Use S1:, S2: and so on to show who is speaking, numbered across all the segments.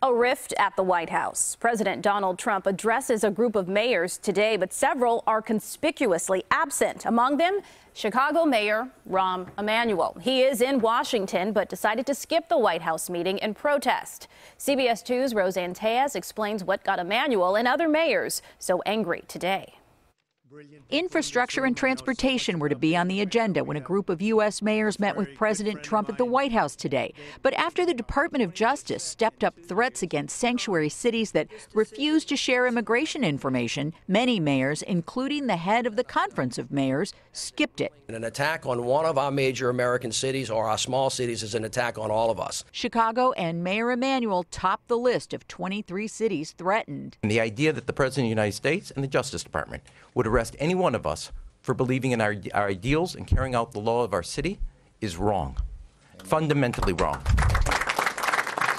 S1: A rift at the White House. President Donald Trump addresses a group of mayors today, but several are conspicuously absent. Among them, Chicago Mayor Rahm Emanuel. He is in Washington, but decided to skip the White House meeting in protest. CBS 2's Roseanne Tellez explains what got Emanuel and other mayors so angry today.
S2: Infrastructure and transportation were to be on the agenda when a group of U.S. mayors met with President Trump at the White House today. But after the Department of Justice stepped up threats against sanctuary cities that refused to share immigration information, many mayors, including the head of the Conference of Mayors, skipped it.
S3: An attack on one of our major American cities or our small cities is an attack on all of us.
S2: Chicago and Mayor Emanuel topped the list of 23 cities threatened.
S4: And the idea that the President of the United States and the Justice Department would arrest any one of us for believing in our ideals and carrying out the law of our city is wrong, fundamentally wrong.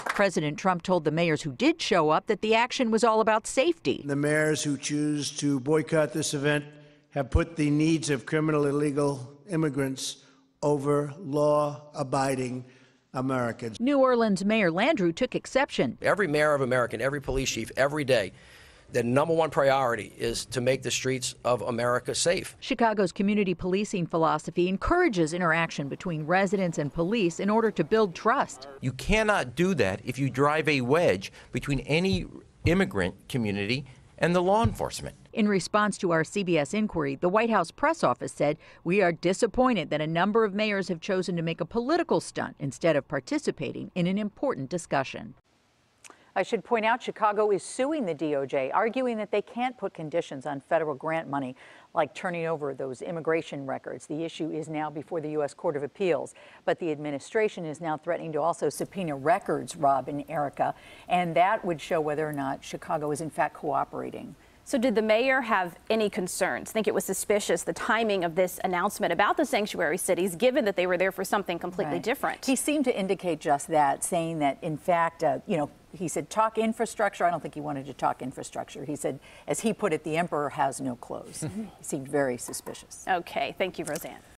S2: President Trump told the mayors who did show up that the action was all about safety.
S5: The mayors who choose to boycott this event have put the needs of criminal illegal immigrants over law-abiding Americans.
S2: New Orleans Mayor Landrieu took exception.
S3: Every mayor of America, every police chief, every day, the number one priority is to make the streets of America safe.
S2: Chicago's community policing philosophy encourages interaction between residents and police in order to build trust.
S4: You cannot do that if you drive a wedge between any immigrant community and the law enforcement.
S2: In response to our CBS inquiry, the White House press office said, "We are disappointed that a number of mayors have chosen to make a political stunt instead of participating in an important discussion."
S6: I should point out Chicago is suing the DOJ, arguing that they can't put conditions on federal grant money, like turning over those immigration records. The issue is now before the U.S. Court of Appeals, but the administration is now threatening to also subpoena records, Rob and Erica, and that would show whether or not Chicago is in fact cooperating.
S1: So did the mayor have any concerns? Think it was suspicious, the timing of this announcement about the sanctuary cities, given that they were there for something completely different?
S6: He seemed to indicate just that, saying that, in fact, he said talk infrastructure. I don't think he wanted to talk infrastructure. He said, as he put it, the emperor has no clothes. He seemed very suspicious.
S1: Okay. Thank you, Roseanne.